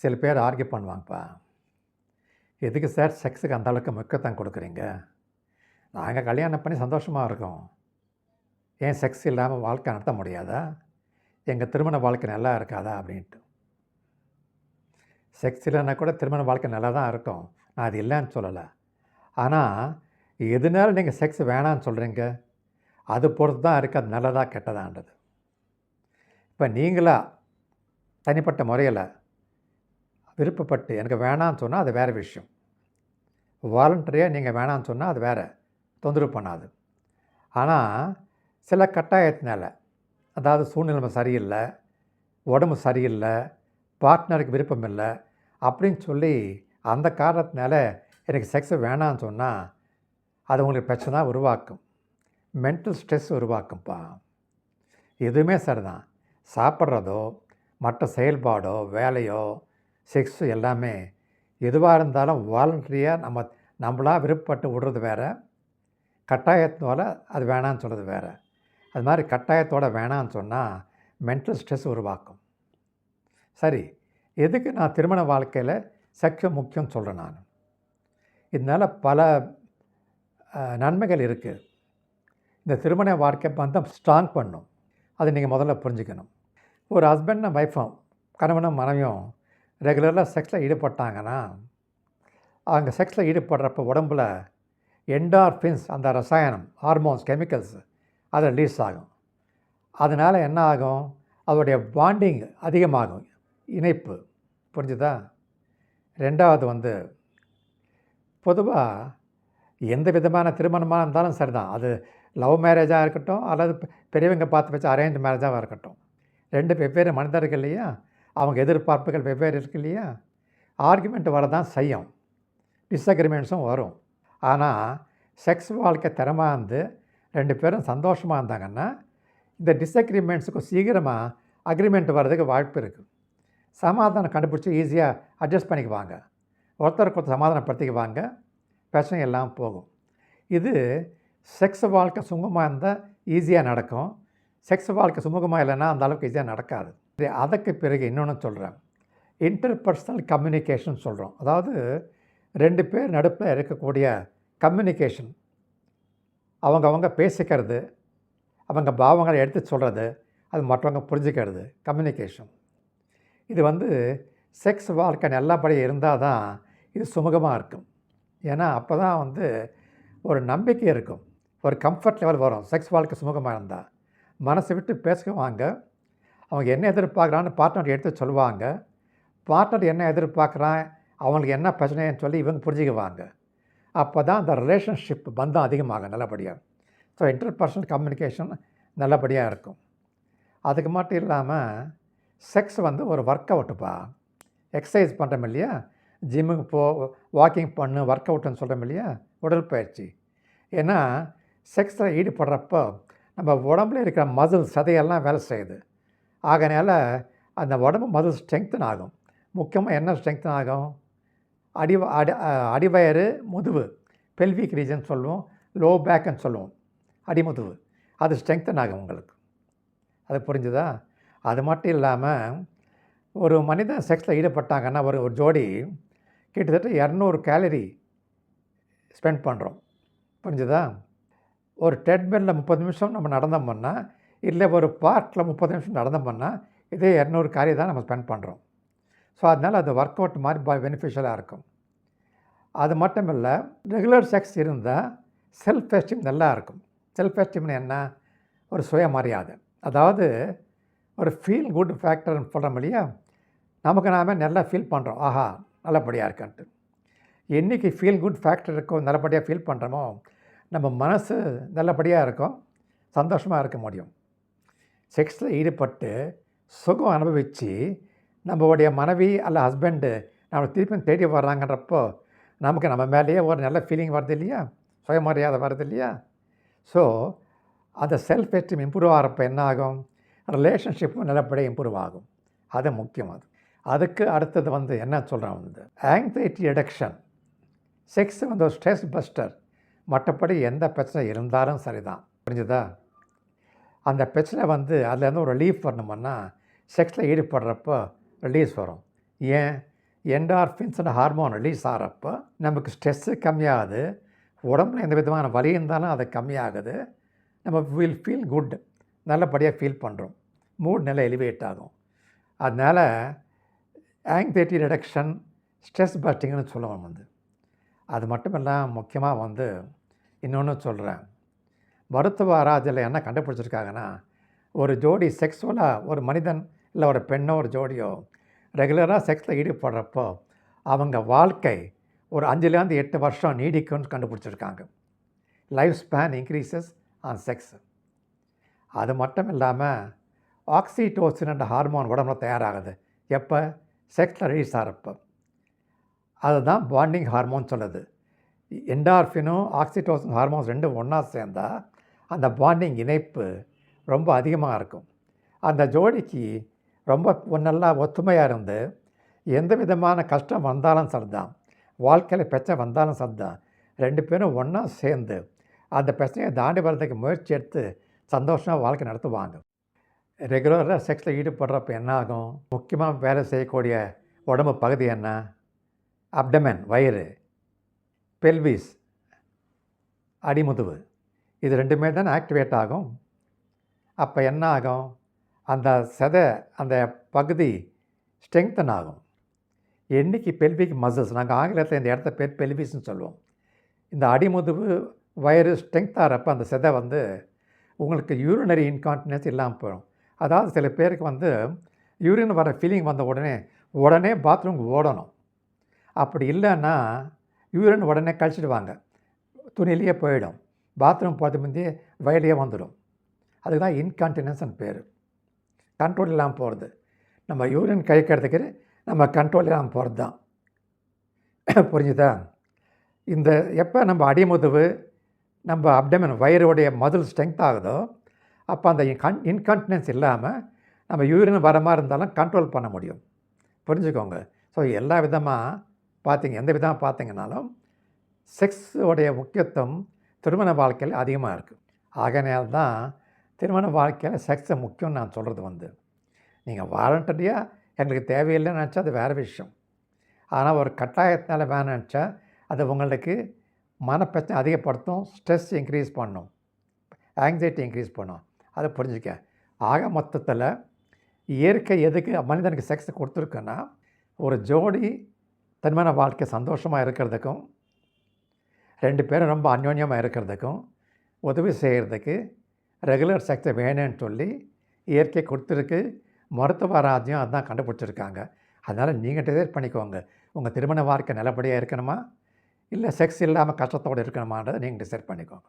சில பேர் ஆர்கியூ பண்ணுவாங்கப்பா, எதுக்கு சார் செக்ஸுக்கு அந்த அளவுக்கு முக்கியத்துவம் கொடுக்குறீங்க? நாங்கள் கல்யாணம் பண்ணி சந்தோஷமாக இருக்கோம், ஏன் செக்ஸ் இல்லாமல் வாழ்க்கை நடத்த முடியாதா? எங்கள் திருமண வாழ்க்கை நல்லா இருக்காதா அப்படின்ட்டு. செக்ஸ் இல்லைன்னா கூட திருமண வாழ்க்கை நல்லா தான் இருக்கும், நான் அது இல்லைன்னு சொல்லலை. ஆனால் எதுனால நீங்கள் செக்ஸ் வேணான்னு சொல்கிறீங்க, அது பொறுத்து தான் இருக்குது அது நல்லதா கெட்டதான்றது. இப்போ நீங்களா தனிப்பட்ட முறையில் விருப்பப்பட்டு எனக்கு வேணான்னு சொன்னால் அது வேறு விஷயம். வாலண்டரியாக நீங்கள் வேணான்னு சொன்னால் அது வேறு, தொந்தரவு பண்ணாது. ஆனால் சில கட்டாயத்தினால, அதாவது சூழ்நிலைமை சரியில்லை, உடம்பு சரியில்லை, பார்ட்னருக்கு விருப்பம் இல்லை அப்படின்னு சொல்லி அந்த காரணத்தினால எனக்கு செக்ஸு வேணான்னு சொன்னால் அது உங்களுக்கு பிரச்சனை உருவாக்கும், மென்டல் ஸ்ட்ரெஸ் உருவாக்கும்ப்பா. எதுவுமே சரிதான், சாப்பிட்றதோ மற்ற செயல்பாடோ வேலையோ செக்ஸு எல்லாமே எதுவாக இருந்தாலும் வாலண்டரியாக நம்மளாக விருப்பப்பட்டு விடுறது வேறு, கட்டாயத்தோடு அது வேணான்னு சொல்கிறது வேறு. அது மாதிரி கட்டாயத்தோடு வேணான்னு சொன்னால் மென்டல் ஸ்ட்ரெஸ் உருவாக்கும். சரி, எதுக்கு நான் திருமண வாழ்க்கையில் செக்ஸு முக்கியம்னு சொல்கிறேன் நான்? இதனால் பல நன்மைகள் இருக்குது. இந்த திருமண வாழ்க்கை பந்தம் ஸ்ட்ராங் பண்ணும், அதை நீங்கள் முதல்ல புரிஞ்சுக்கணும். ஒரு ஹஸ்பண்ட் அண்ட் ஒய்ஃபும், கணவனும் மனைவியும் ரெகுலராக செக்ஸில் ஈடுபட்டாங்கன்னா அவங்க செக்ஸில் ஈடுபடுறப்போ உடம்புல என்டார்ஃபின்ஸ், அந்த ரசாயனம், ஹார்மோன்ஸ், கெமிக்கல்ஸ் அது ரிலீஸ் ஆகும். அதனால் என்ன ஆகும், அதோடைய பாண்டிங் அதிகமாகும், இணைப்பு. புரிஞ்சுதா? ரெண்டாவது பொதுவாக எந்த விதமான திருமணமாக இருந்தாலும் சரி தான், அது லவ் மேரேஜாக இருக்கட்டும் அல்லது பெரியவங்க பார்த்து வச்சு அரேஞ்ச் மேரேஜாக இருக்கட்டும், ரெண்டு வெவ்வேறு மனிதர்கள் இல்லையா, அவங்க எதிர்பார்ப்புகள் வெவ்வேறு இருக்கு இல்லையா, ஆர்குமெண்ட் வரதான் செய்யும், டிஸ்அக்ரிமெண்ட்ஸும் வரும். ஆனால் செக்ஸ் வாழ்க்கை திறமாக இருந்து ரெண்டு பேரும் சந்தோஷமாக இருந்தாங்கன்னா இந்த டிஸ்அக்ரிமெண்ட்ஸுக்கு சீக்கிரமாக அக்ரிமெண்ட் வர்றதுக்கு வாய்ப்பு இருக்குது. சமாதானம் கண்டுபிடிச்சி ஈஸியாக அட்ஜஸ்ட் பண்ணிக்குவாங்க, ஒருத்தருக்கு ஒருத்தர் சமாதானப்படுத்திக்குவாங்க, பிரச்சனை எல்லாம் போகும். இது செக்ஸ் வாழ்க்கை சுமூகமாக இருந்தால் ஈஸியாக நடக்கும், செக்ஸ் வாழ்க்கை சுமூகமாக இல்லைன்னா அந்த அளவுக்கு ஈஸியாக நடக்காது. அதுக்கு பிறகு இன்னொன்று சொல்கிறேன், இன்டர்பர்சனல் கம்யூனிகேஷன் சொல்கிறோம். அதாவது ரெண்டு பேர் நடுப்பில் இருக்கக்கூடிய கம்யூனிகேஷன், அவங்க பேசிக்கிறது, அவங்க பாவங்களை எடுத்து சொல்கிறது, அது மற்றவங்க புரிஞ்சுக்கிறது, கம்யூனிகேஷன். இது செக்ஸ் வாழ்க்கை நல்லபடியாக இருந்தால் தான் இது சுமூகமாக இருக்கும். ஏன்னா அப்போ தான் ஒரு நம்பிக்கை இருக்கும், ஒரு கம்ஃபர்ட் லெவல் வரும். செக்ஸ் வாழ்க்கை சுமூகமாக இருந்தால் மனசை விட்டு பேசுவாங்க, அவங்க என்ன எதிர்பார்க்குறான்னு பார்ட்னர் எடுத்து சொல்லுவாங்க, பார்ட்னர் என்ன எதிர்பார்க்குறான், அவங்களுக்கு என்ன பிரச்சனைன்னு சொல்லி இவங்க புரிஞ்சுக்குவாங்க. அப்போ தான் அந்த ரிலேஷன்ஷிப் பந்தம் அதிகமாகும் நல்லபடியாக. ஸோ இன்டர்பர்சனல் கம்யூனிகேஷன் நல்லபடியாக இருக்கும். அதுக்கு மட்டும் இல்லாமல் செக்ஸ் ஒரு ஒர்க் அவுட்டுப்பா. எக்ஸசைஸ் பண்ணுறோம் இல்லையா, ஜிம்முக்கு வாக்கிங் பண்ணு, ஒர்க் அவுட்டுன்னு சொல்கிறோம் இல்லையா, உடற்பயிற்சி. ஏன்னா செக்ஸில் ஈடுபடுறப்போ நம்ம உடம்புல இருக்கிற மசில் சதையெல்லாம் வேலை செய்யுது. ஆகையினால அந்த உடம்பு மசில் ஸ்ட்ரெங்தன் ஆகும். முக்கியமாக என்ன ஸ்ட்ரெங்தன் ஆகும், அடிவயறு, முதுகு, பெல்விக் ரீஜன் சொல்லுவோம், லோ பேக்குன்னு சொல்லுவோம், அடிமுதுகு, அது ஸ்ட்ரெங்தன் ஆகும் உங்களுக்கு. அது புரிஞ்சுதா? அது மட்டும் இல்லாமல் ஒரு மனிதன் செக்ஸில் ஈடுபட்டாங்கன்னா ஒரு ஜோடி கிட்டத்தட்ட 200 கேலரி ஸ்பெண்ட் பண்ணுறோம். புரிஞ்சுதா? ஒரு ட்ரெட்மில்லில் 30 நிமிஷம் நம்ம நடந்தோம்னா, இல்லை ஒரு பார்க்கில் 30 நிமிஷம் நடந்தோம்னா, இதே 200 கேலரி தான் நம்ம ஸ்பெண்ட் பண்ணுறோம். ஸோ அதனால் அது ஒர்க் அவுட் மாதிரி பெனிஃபிஷியலாக இருக்கும். அது மட்டும் இல்லை, ரெகுலர் செக்ஸ் இருந்தால் செல்ஃப் எஸ்டீம் நல்லா இருக்கும். செல்ஃப் எஸ்டீம்னு என்ன, ஒரு சுயமரியாதை, அதாவது ஒரு ஃபீல் குட் ஃபேக்டர்னு சொல்கிறோம் இல்லையா, நமக்கு நாம் நல்லா ஃபீல் பண்ணுறோம், ஆஹா நல்லபடியாக இருக்குன்ட்டு. என்றைக்கு ஃபீல் குட் ஃபேக்டர் இருக்கோ, நல்லபடியாக ஃபீல் பண்ணுறோமோ, நம்ம மனசு நல்லபடியாக இருக்கும், சந்தோஷமாக இருக்க முடியும். செக்ஸில் ஈடுபட்டு சுகம் அனுபவித்து நம்மளுடைய மனைவி அல்ல ஹஸ்பண்டு நம்மளை திருப்பி தேடி வர்றாங்கன்றப்போ நமக்கு நம்ம மேலேயே ஒரு நல்ல ஃபீலிங் வருது இல்லையா, சுயமரியாதை வருது இல்லையா. ஸோ அந்த செல்ஃப் எஸ்டீம் இம்ப்ரூவ் ஆகிறப்போ என்ன ஆகும், ரிலேஷன்ஷிப்பும் நல்லபடியாக இம்ப்ரூவ் ஆகும். அது முக்கியம். அதுக்கு அடுத்தது என்ன சொல்கிறேன், ஆங்ஸைட்டி ரிடக்ஷன். செக்ஸ் ஒரு ஸ்ட்ரெஸ் பஸ்டர். மற்றபடி எந்த பிரச்சனை இருந்தாலும் சரி தான், புரிஞ்சுதா? அந்த பிரச்சனை அதுலேருந்து ஒரு ரிலீஃப் வரணுமுன்னா செக்ஸில் ஈடுபடுறப்போ ரிலீஸ் வரும். ஏன், என்டார்ஃபின்ஸ்னு ஹார்மோன் ரிலீஸ் ஆகிறப்போ நமக்கு ஸ்ட்ரெஸ்ஸு கம்மியாகுது, உடம்புல எந்த விதமான வலி இருந்தாலும் அது கம்மியாகுது, நம்ம ஃபீல் குட், நல்லபடியாக ஃபீல் பண்ணுறோம், மூட் நல்லா எலிவேட் ஆகும். அதனால் ஆங்ஸைட்டி ரிடக்ஷன், ஸ்ட்ரெஸ் பஸ்டிங்னு சொல்லுவோம் அது மட்டும் இல்லாமல் முக்கியமாக இன்னொன்று சொல்கிறேன். மருத்துவ ஆராய்ச்சியில் என்ன கண்டுபிடிச்சிருக்காங்கன்னா, ஒரு ஜோடி செக்ஸுவலாக ஒரு மனிதன் இல்லை ஒரு பெண்ணோ ஒரு ஜோடியோ ரெகுலராக செக்ஸில் ஈடுபடுறப்போ அவங்க வாழ்க்கை ஒரு 5லேருந்து 8 வருஷம் நீடிக்கும்னு கண்டுபிடிச்சிருக்காங்க. Life span increases on sex. அது மட்டும் இல்லாமல் ஆக்சிடோசின் என்ற ஹார்மோன் உடம்புல தயாராகுது. எப்போ? செக்ஸில் ரிலீஸ் ஆகிறப்போ. அதுதான் பாண்டிங் ஹார்மோன் சொல்லுது. என்டார்ஃபினும் ஆக்சிடோசின் ஹார்மோன்ஸ் ரெண்டும் ஒன்றா சேர்ந்தால் அந்த பாண்டிங் இணைப்பு ரொம்ப அதிகமாக இருக்கும். அந்த ஜோடிக்கு ரொம்ப நல்லா ஒத்துமையாக இருந்து எந்த விதமான கஷ்டம் வந்தாலும் சரிதான், வாழ்க்கையில் பிரச்சனை வந்தாலும் சரிதான், 2 பேரும் ஒன்றா சேர்ந்து அந்த பிரச்சனையை தாண்டி வர்றதுக்கு முயற்சி எடுத்து சந்தோஷமாக வாழ்க்கை நடத்துவாங்க. ரெகுலராக செக்ஸில் ஈடுபடுறப்ப என்ன ஆகும்? முக்கியமாக வேலை செய்யக்கூடிய உடம்பு பகுதி என்ன? அப்டமன் வயிறு, பெல்விஸ் அடிமுதுகு, இது 2மே தான் ஆக்டிவேட் ஆகும். அப்போ என்ன ஆகும்? அந்த அந்த பகுதி ஸ்ட்ரெங்தன் ஆகும். என்னைக்கு பெல்விக் மசில்ஸ், நாங்கள் ஆங்கிலத்தில் இந்த இடத்த பேர் பெல்விஸ்ன்னு சொல்லுவோம். இந்த அடிமுதுகு வயிறு ஸ்ட்ரெங்த் ஆகிறப்ப அந்த உங்களுக்கு யூரினரி இன்கான்டினன்ஸ் இல்லாமல் போயிடும். அதாவது சில பேருக்கு யூரின் வர ஃபீலிங் வந்த உடனே பாத்ரூமுக்கு ஓடணும். அப்படி இல்லைன்னா யூரின் உடனே கழிச்சிடுவாங்க, துணியிலேயே போயிடும், பாத்ரூம் போகிறது முந்தையே வயலையே வந்துடும். அதுக்கு தான் இன்கான்டினன்ஸ்னு பேர். கண்ட்ரோல் இல்லாமல் போகிறது. நம்ம யூரின் கழிக்கிறதுக்கு நம்ம கண்ட்ரோல் இல்லாமல் போகிறது தான். புரிஞ்சுதா? இந்த எப்போ நம்ம அடிமுதுகு நம்ம அப்டமன் வயிறுடைய மசில் ஸ்ட்ரெங்த் ஆகுதோ அப்போ அந்த இன்கான்டினன்ஸ் இல்லாமல் நம்ம யூரின் வர மாதிரி இருந்தாலும் கண்ட்ரோல் பண்ண முடியும். புரிஞ்சுக்கோங்க. ஸோ எல்லா விதமாக எந்த விதமாக பார்த்தீங்கன்னாலும் செக்ஸோடைய முக்கியத்துவம் திருமண வாழ்க்கையில் அதிகமாக இருக்குது. ஆகையினால தான் திருமண வாழ்க்கையில் செக்ஸை முக்கியம்னு நான் சொல்கிறது. நீங்கள் வாலண்டரியாக எங்களுக்கு தேவையில்லைன்னு நினச்சா அது வேறு விஷயம். ஆனால் ஒரு கட்டாயத்தினால வேணும்னு நினச்சா அது உங்களுக்கு மனப்பிரச்சனை அதிகப்படுத்தும், ஸ்ட்ரெஸ் இன்க்ரீஸ் பண்ணும், ஆங்ஸைட்டி இன்க்ரீஸ் பண்ணும். அதை புரிஞ்சுக்க. ஆக மொத்தத்தில் இயற்கை எதுக்கு மனிதனுக்கு செக்ஸை கொடுத்துருக்குன்னா, ஒரு ஜோடி திருமண வாழ்க்கை சந்தோஷமாக இருக்கிறதுக்கும் 2 பேரும் ரொம்ப அந்யோன்யமாக இருக்கிறதுக்கும் உதவி செய்கிறதுக்கு ரெகுலர் செக்ஸை வேணும்னு சொல்லி இயற்கை கொடுத்துருக்கு. மருத்துவ ஆராய்ச்சியும் அதுதான் கண்டுபிடிச்சிருக்காங்க. அதனால் நீங்கள் டிசைட் பண்ணிக்கோங்க, உங்கள் திருமண வாழ்க்கை நல்லபடியாக இருக்கணுமா இல்லை செக்ஸ் இல்லாமல் கஷ்டத்தோடு இருக்கணுமான்றதை நீங்கள் டிசைட் பண்ணிக்கோங்க.